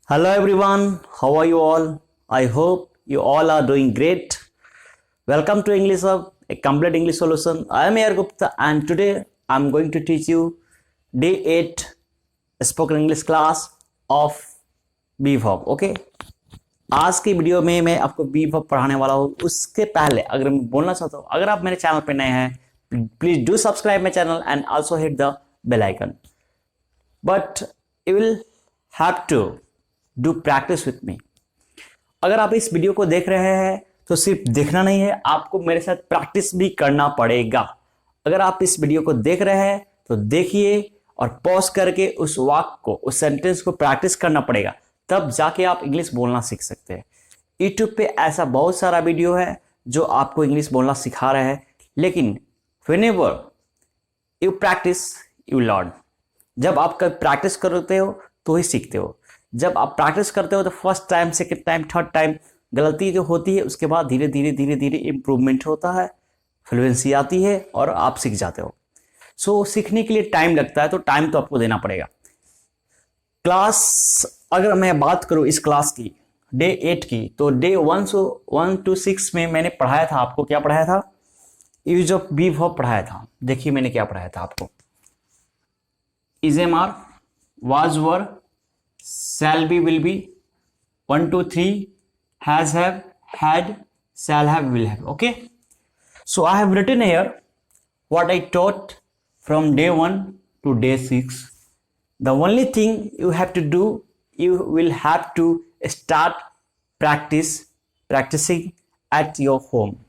Hello everyone, how are you all? I hope you all are doing great. Welcome to English Hub, a complete English solution. I am Air Gupta and today I am going to teach you day 8 spoken English class of be verb. Okay, आज की video में मैं आपको B verb पढ़ाने वाला हूँ. उसके पहले अगर मैं बोलना चाहता हूँ, अगर आप मेरे चैनल पर नए हैं please do subscribe my channel and also hit the bell icon. But you will have to do practice with me. अगर आप इस वीडियो को देख रहे हैं तो सिर्फ देखना नहीं है, आपको मेरे साथ प्रैक्टिस भी करना पड़ेगा. अगर आप इस वीडियो को देख रहे हैं तो देखिए और पॉज करके उस वाक्य को, उस सेंटेंस को प्रैक्टिस करना पड़ेगा, तब जाके आप इंग्लिश बोलना सीख सकते हैं. यूट्यूब पे ऐसा बहुत सारा वीडियो है जो आपको इंग्लिश बोलना सिखा रहे हैं, लेकिन whenever you practice you learn. जब आप प्रैक्टिस करते हो तो ही सीखते हो. जब आप प्रैक्टिस करते हो तो first time, second time, third time गलती जो होती है, उसके बाद धीरे धीरे इंप्रूवमेंट होता है, फ्लुएंसी आती है और आप सीख जाते हो. सो सीखने के लिए टाइम लगता है, तो टाइम तो आपको देना पड़ेगा. क्लास अगर मैं बात करूं इस क्लास की, डे 8 की, तो डे 1 to 6 में मैंने पढ़ाया था. आपको क्या पढ़ाया था? यूज ऑफ बी वर्ब पढ़ाया था. देखिए मैंने क्या पढ़ाया था आपको. Is am are, was were, shall be, will be, 1 2 3, has have, had, shall have, will have. Okay, so I have written here what I taught from day 1 to day 6. The only thing you have to do, you will have to start practicing at your home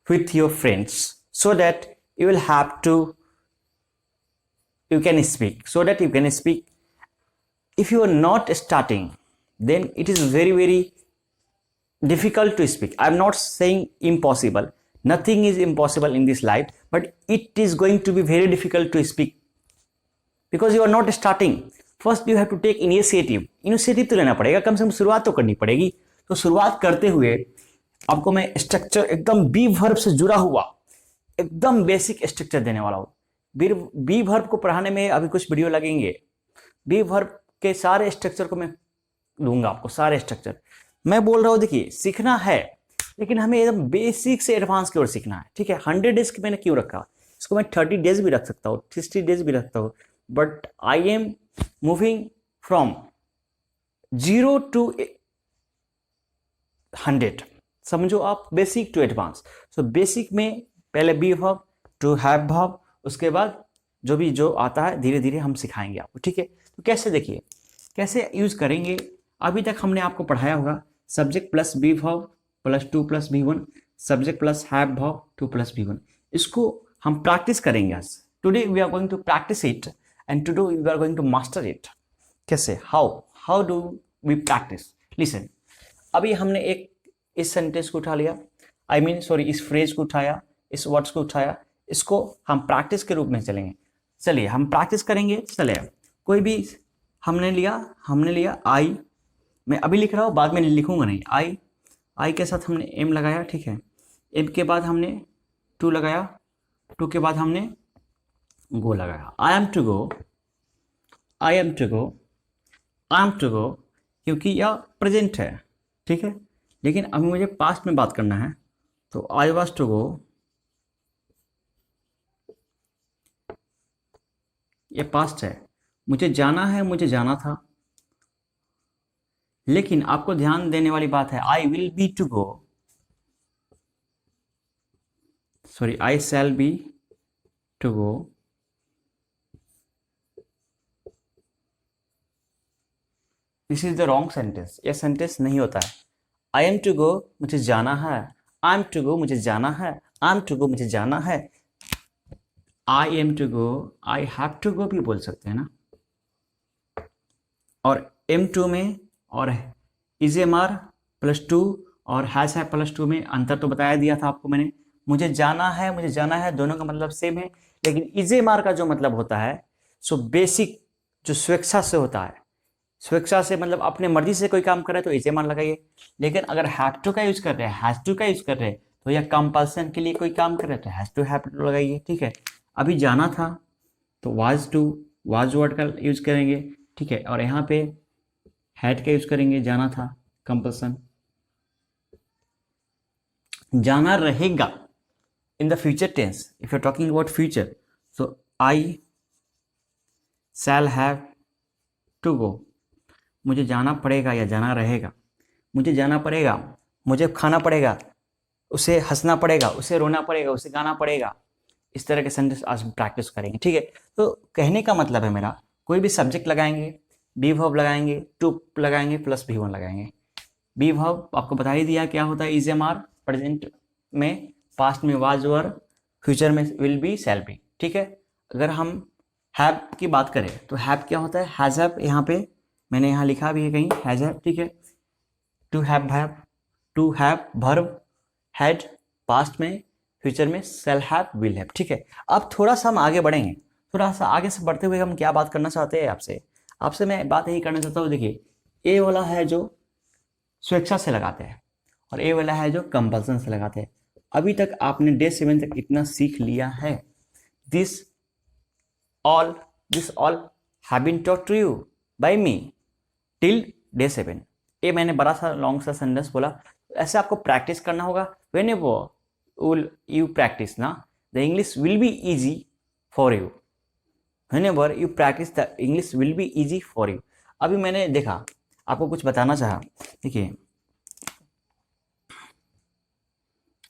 with your friends, so that you will have to, you can speak. If you are not starting, then it is very difficult to speak. I am not saying impossible. Nothing is impossible in this life, but it is going to be very difficult to speak because you are not starting. First you have to take initiative. Initiative तो लेना पड़ेगा, कम से कम शुरुआत तो करनी पड़ेगी. तो शुरुआत करते हुए आपको मैं स्ट्रक्चर एकदम बी वर्ब से जुड़ा हुआ एकदम बेसिक स्ट्रक्चर देने वाला हूँ. बी वर्ब को पढ़ाने में अभी कुछ वीडियो लगेंगे. बी वर्ब के सारे स्ट्रक्चर को मैं दूंगा आपको, सारे स्ट्रक्चर मैं बोल रहा हूं. देखिए सीखना है, लेकिन हमें एकदम बेसिक से एडवांस की ओर सीखना है. ठीक है, 100 डेज की मैंने क्यों रखा? इसको मैं 30 डेज भी रख सकता हूँ, 60 डेज भी रखता हूँ, but I am moving from 0 to 100. समझो आप, basic to advance. So basic में पहले be verb to have verb, उसके बाद जो आता है धीरे धीरे हम सिखाएंगे आपको. ठीक है, तो कैसे, देखिए कैसे यूज करेंगे. अभी तक हमने आपको पढ़ाया होगा subject plus be verb plus 2 + B1, subject plus have verb 2 + B1. इसको हम प्रैक्टिस करेंगे आज. Today we are going to practice it and today we are going to master it. कैसे, how do we practice? Listen, अभी हमने एक इस sentence को उठा लिया, इस फ्रेज को उठाया, इस वर्ड्स को उठाया, इसको हम प्रैक्टिस के रूप में चलेंगे. चलिए हम प्रैक्टिस करेंगे. चलिए कोई भी हमने लिया आई, मैं अभी लिख रहा हूँ, बाद में लिखूंगा नहीं. आई के साथ हमने एम लगाया. ठीक है, एम के बाद हमने टू लगाया, टू के बाद हमने गो लगाया. आई एम टू गो, क्योंकि यह प्रेजेंट है. ठीक है, लेकिन अभी मुझे पास्ट में बात करना है, तो आई वाज टू गो, ये पास्ट है. मुझे जाना है, मुझे जाना था. लेकिन आपको ध्यान देने वाली बात है, I will be to go, I shall be to go. This is the wrong sentence. यह सेंटेंस नहीं होता है. आई एम टू गो, मुझे जाना है. आई एम टू गो, मुझे जाना है. आई एम टू गो, मुझे जाना है. I am to go, I have to go भी बोल सकते हैं ना. और M2 में और इज एम आर +2 और हैज हैव +2 में अंतर तो बताया दिया था आपको मैंने. मुझे जाना है, दोनों का मतलब सेम है, लेकिन इज एम आर का जो मतलब होता है, सो बेसिक जो स्वेच्छा से होता है, स्वेच्छा से मतलब अपने मर्जी से कोई काम कर रहा है तो इज एम आर लगाइए. लेकिन अगर हैव टू का यूज कर रहे हैं, हैज टू का यूज कर रहे हैं, तो यह कंपल्सन के लिए कोई काम कर रहे हैं तो हैज टू हैव टू लगाइए. ठीक है, अभी जाना था तो वाज वर्ड का यूज करेंगे. ठीक है, और यहाँ पे हैड का यूज करेंगे, जाना था, कंपल्सन। जाना रहेगा in the future tense, if you are talking about future, so I shall have to go, मुझे जाना पड़ेगा या जाना रहेगा, मुझे जाना पड़ेगा, मुझे खाना पड़ेगा, उसे हंसना पड़ेगा, उसे रोना पड़ेगा, उसे गाना पड़ेगा। इस तरह के सेंटेंस आज प्रैक्टिस करेंगे, ठीक है। तो कहने का मतलब है मेरा, कोई भी सब्जेक्ट लगाएंगे, बी वर्ब लगाएंगे, टू लगाएंगे, प्लस भी वन लगाएंगे। बी वर्ब आपको बता ही दिया क्या होता है, इज एम आर, प्रेजेंट में, पास्ट में वाज वर, फ्यूचर में विल बी, शैल बी, ठीक है। अगर हम हैव की बात करें तो हैव क्या होता है, हैज हैव, यहाँ पे मैंने यहाँ लिखा भी है कहीं, हैज हैव, ठीक है। To have verb, had past में, फ्यूचर में शैल हैव, विल हैव, ठीक है। अब थोड़ा सा हम आगे बढ़ेंगे, थोड़ा सा आगे से बढ़ते हुए हम क्या बात करना चाहते हैं आपसे मैं बात यही करना चाहता हूँ। देखिए, ए वाला है जो स्वेच्छा से लगाते हैं और ए वाला है जो कंपल्सन से लगाते हैं। अभी तक आपने डे 7 तक इतना सीख लिया है। This all have been taught to you by me till day 7। ये मैंने बड़ा सा लॉन्ग सा सेंटेंस बोला, ऐसे आपको प्रैक्टिस करना होगा। व्हेनेवर you practice ना, the English will be easy for you. Whenever you practice, the English will be easy for you. अभी मैंने देखा, आपको कुछ बताना चाहा, देखिए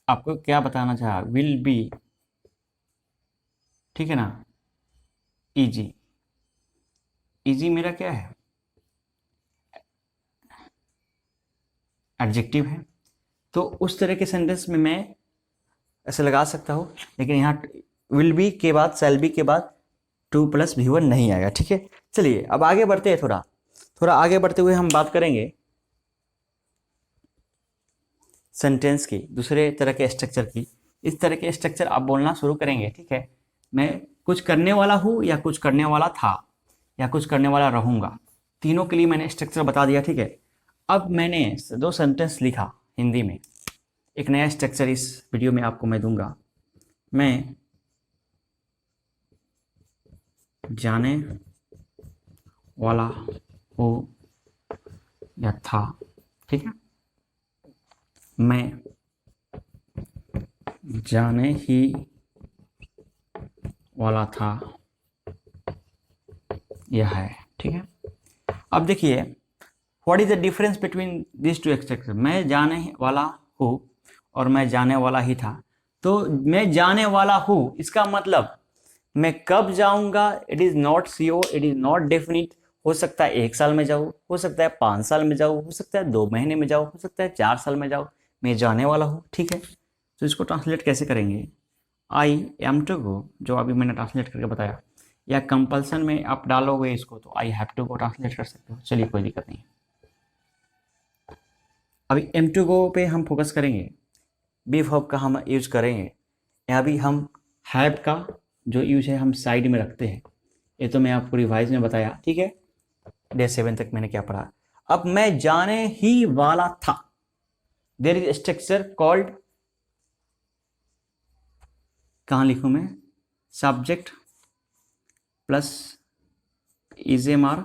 आपको क्या बताना चाहा, will be, ठीक है ना, easy, easy मेरा क्या है, एडजेक्टिव है। तो उस तरह के सेंटेंस में मैं ऐसे लगा सकता हूँ, लेकिन यहाँ विल बी के बाद, शैल बी के बाद टू प्लस भी वन नहीं आएगा, ठीक है। चलिए अब आगे बढ़ते हैं, थोड़ा आगे बढ़ते हुए हम बात करेंगे सेंटेंस की, दूसरे तरह के स्ट्रक्चर की। इस तरह के स्ट्रक्चर आप बोलना शुरू करेंगे, ठीक है। मैं कुछ करने वाला हूँ, या कुछ करने वाला था, या कुछ करने वाला रहूँगा, तीनों के लिए मैंने स्ट्रक्चर बता दिया, ठीक है। अब मैंने 2 सेंटेंस लिखा हिंदी में, एक नया स्ट्रक्चर इस वीडियो में आपको मैं दूंगा। मैं जाने वाला हूँ या था, ठीक है, मैं जाने ही वाला था, यह है, ठीक है। अब देखिए, what is the difference between this two structure. मैं जाने वाला हूँ और मैं जाने वाला ही था। तो मैं जाने वाला हूँ, इसका मतलब मैं कब जाऊंगा, it is not sure, it is not definite. हो सकता है 1 साल में जाऊँ, हो सकता है 5 साल में जाऊँ, हो सकता है 2 महीने में जाऊँ, हो सकता है 4 साल में जाऊँ, मैं जाने वाला हूँ, ठीक है। तो इसको ट्रांसलेट कैसे करेंगे, आई एम टू गो, जो अभी मैंने ट्रांसलेट करके बताया, या कंपल्सन में आप डालोगे इसको तो I have to go translate कर सकते हो। चलिए कोई दिक्कत नहीं। अभी एम टू गो पे हम फोकस करेंगे, बी वर्ब का हम यूज करेंगे। यहाँ भी हम हैव का जो यूज है हम साइड में रखते हैं। ये तो मैं आपको रिवाइज में बताया, ठीक है, डे 7 तक मैंने क्या पढ़ा। अब मैं जाने ही वाला था, देयर इज स्ट्रक्चर कॉल्ड, कहाँ लिखूं मैं, subject plus is am are,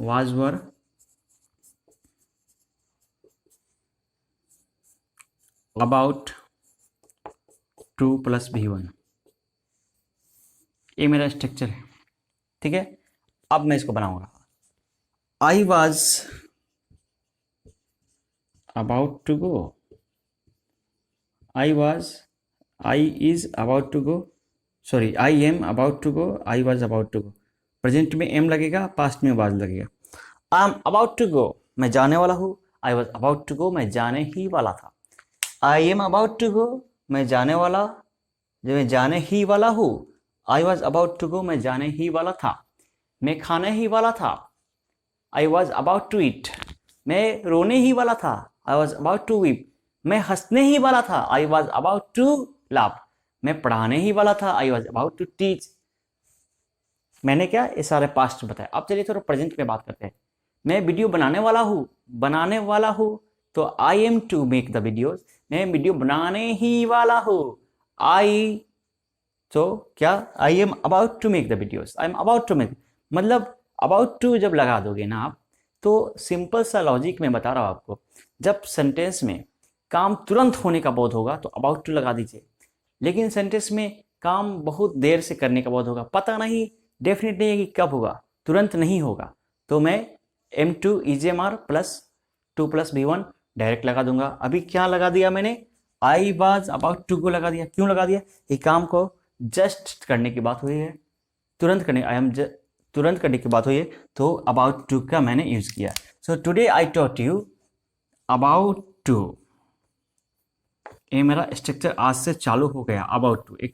was were, about to plus be one, ये मेरा स्ट्रक्चर है, ठीक है। अब मैं इसको बनाऊंगा, I was about to go, I is about to go, sorry I am about to go, I was about to go. Present में एम लगेगा, पास्ट में वाज लगेगा। I am about to go, मैं जाने वाला हूँ, I was about to go, मैं जाने ही वाला था। I am about to go, मैं जाने वाला, जो मैं जाने ही वाला हूँ। I was about to go, मैं जाने ही वाला था। मैं खाने ही वाला था, I was about to eat. मैं रोने ही वाला था, I was about to weep. मैं हंसने ही वाला था, I was about to laugh. मैं पढ़ाने ही वाला था, I was about to teach. मैंने क्या, ये सारे पास्ट बताया। अब चलिए थोड़ा प्रेजेंट पे बात करते हैं। मैं वीडियो बनाने वाला हूँ, तो I am to make the videos. मैं वीडियो बनाने ही वाला हूँ, तो क्या, I am about to make the videos, I am about to make, मतलब अबाउट टू जब लगा दोगे ना आप, तो सिंपल सा लॉजिक मैं बता रहा हूँ आपको, जब सेंटेंस में काम तुरंत होने का बोध होगा तो अबाउट टू लगा दीजिए, लेकिन सेंटेंस में काम बहुत देर से करने का बोध होगा, पता नहीं, डेफिनेट नहीं है कि कब होगा, तुरंत नहीं होगा, तो मैं M2 EJMR plus 2+B1 direct लगा दूंगा। अभी क्या लगा दिया मैंने, आई वाज अबाउट टू को लगा दिया। क्यों लगा दिया, ये काम को जस्ट करने की बात हुई है, तुरंत करने, तुरंत करने की बात हुई है, तो अबाउट टू का मैंने यूज किया। So today I taught you about to. ये मेरा स्ट्रक्चर आज से चालू हो गया, अबाउट टू।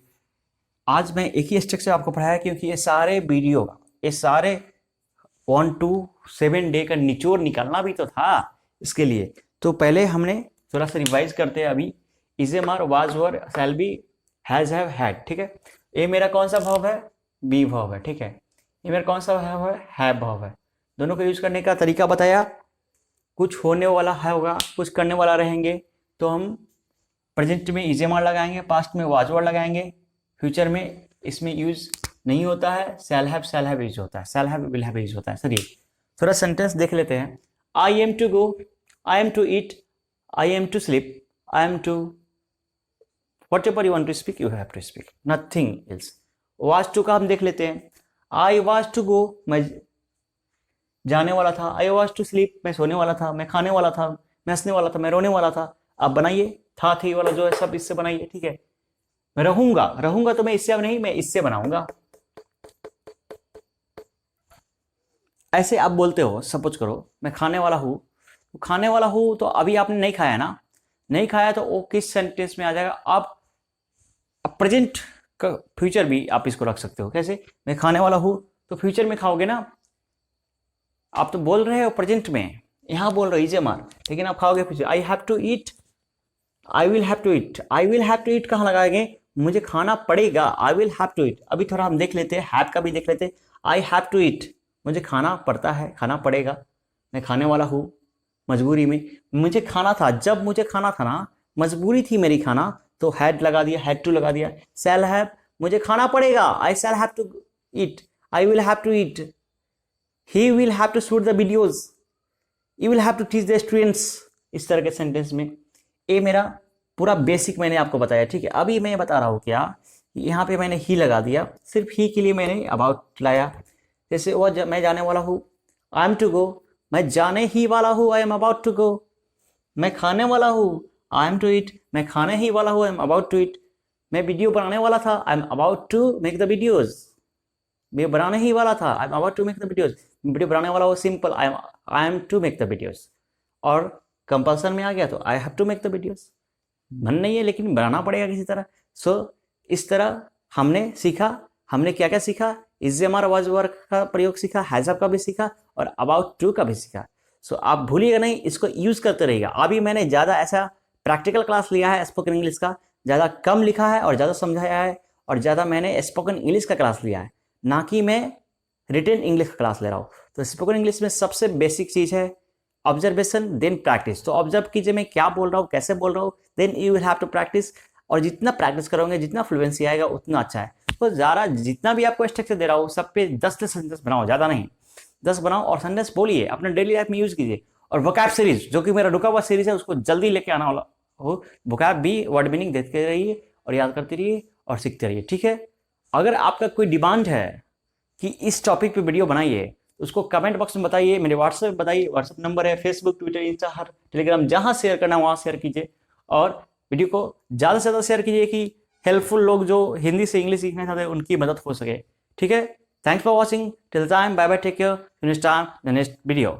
आज मैं एक ही स्ट्रक्चर आपको पढ़ाया क्योंकि ये सारे वीडियो, ये सारे 1 to 7 डे का निचोड़ निकालना भी तो था इसके लिए। तो पहले हमने थोड़ा सा रिवाइज करते हैं अभी। Is am are, was were, shall be, has have, had, ठीक है। ये मेरा कौन सा भाव है, बी भाव है, ठीक है। ये मेरा कौन सा भाव है, हैव भाव है। दोनों को यूज करने का तरीका बताया, कुछ होने वाला है होगा, कुछ करने वाला रहेंगे तो हम प्रेजेंट में इज एम आर लगाएंगे, पास्ट में वाज वर लगाएंगे, फ्यूचर में इसमें यूज नहीं होता है, शैल हैव यूज होता है, shall have will have use होता है। चलिए थोड़ा सेंटेंस देख लेते हैं। I am to go, I am to eat, I am to sleep, I am to, whatever you want to speak you have to speak, nothing else. Was to का हम देख लेते हैं। आई वाज टू गो, मैं जाने वाला था। I was to sleep, मैं सोने वाला था। मैं खाने वाला था, मैं हंसने वाला था, मैं रोने वाला था। अब बनाइए, था थी वाला जो है सब इससे बनाइए, ठीक है। मैं रहूंगा, रहूंगा तो मैं इससे अब नहीं, मैं इससे बनाऊंगा। ऐसे आप बोलते हो, सपोज करो मैं खाने वाला हूं, तो खाने वाला हूं तो अभी आपने नहीं खाया ना, नहीं खाया तो वो किस सेंटेंस में आ जाएगा। आप प्रेजेंट का फ्यूचर भी आप इसको रख सकते हो। कैसे, मैं खाने वाला हूं तो फ्यूचर में खाओगे ना, आप तो बोल रहे हो प्रेजेंट में, यहां बोल रहे हो इजेमार, लेकिन आप खाओगे future. I have to eat, I will have to eat. I will have to eat कहाँ लगाएंगे, मुझे खाना पड़ेगा, I will have to eat. अभी थोड़ा हम देख लेते हैं, हैव का भी देख लेते हैं। आई हैव टू ईट, मुझे खाना पड़ता है, खाना पड़ेगा, मैं खाने वाला हूँ मजबूरी में। मुझे खाना था, जब मुझे खाना था ना, मजबूरी थी मेरी खाना, तो हैड लगा दिया, हैड टू लगा दिया। शैल हैव, मुझे खाना पड़ेगा, I shall have to eat, I will have to eat. He will have to shoot the videos, you will have to teach the students. इस तरह के सेंटेंस में ये मेरा पूरा बेसिक मैंने आपको बताया, ठीक है। अभी मैं बता रहा हूँ क्या, यहाँ पे मैंने ही लगा दिया, सिर्फ ही के लिए मैंने अबाउट लाया। जैसे वो मैं जाने वाला हूँ, आई एम टू गो, मैं जाने ही वाला हूँ, I am about to go. मैं खाने वाला हूँ, आई एम टू ईट, मैं खाने ही वाला हूँ, I am about to eat. मैं वीडियो बनाने वाला था, I am about to make the videos. मैं बनाने ही वाला था, I am about to make the videos. Video बनाने वाला हो, simple, I am to make the videos. और कंपल्सन में आ गया तो I have to make the videos. मन नहीं है लेकिन बनाना पड़ेगा किसी तरह। सो इस तरह हमने सीखा, हमने क्या क्या सीखा, is am are was were का प्रयोग सीखा, हैज हैव का भी सीखा, और अबाउट टू का भी सीखा। सो आप भूलिएगा नहीं, इसको यूज करते रहिएगा। अभी मैंने ज़्यादा ऐसा प्रैक्टिकल क्लास लिया है स्पोकन इंग्लिश का, ज़्यादा कम लिखा है और ज़्यादा समझाया है, और ज़्यादा मैंने स्पोकन इंग्लिश का क्लास लिया है, ना कि मैं रिटन इंग्लिश का क्लास ले रहा हूँ। तो स्पोकन इंग्लिश में सबसे बेसिक चीज़ है ऑब्जर्वेशन देन प्रैक्टिस। तो ऑब्जर्व कीजिए मैं क्या बोल रहा हूँ, कैसे बोल रहा हूँ, then you will have to practise. और जितना प्रैक्टिस करोगे, जितना फ्लुएंसी आएगा, उतना अच्छा है। तो ज़्यादा जितना भी आपको स्ट्रक्चर दे रहा हूँ, सब पे 10 सेंटेंस बनाओ, ज़्यादा नहीं, 10 बनाओ और सेंटेंस बोलिए, अपने डेली लाइफ में यूज कीजिए। और वोकैब सीरीज, जो कि मेरा रुका हुआ सीरीज है, उसको जल्दी लेके आना वाला हो। वोकैब भी वर्ड मीनिंग देखते रहिए और याद करते रहिए और सीखते रहिए, ठीक है। अगर आपका कोई डिमांड है कि इस टॉपिक पे वीडियो बनाइए, उसको कमेंट बॉक्स में बताइए, मेरे व्हाट्सएप बताइए। व्हाट्सएप नंबर है, फेसबुक, ट्विटर, इंस्टा, हर टेलीग्राम, जहाँ शेयर करना वहाँ शेयर कीजिए। और वीडियो को ज़्यादा से ज़्यादा शेयर कीजिए कि हेल्पफुल लोग जो हिंदी से इंग्लिश सीखना चाहते हैं उनकी मदद हो सके, ठीक है। Thanks for watching, till time, bye bye, take care, next time the next video.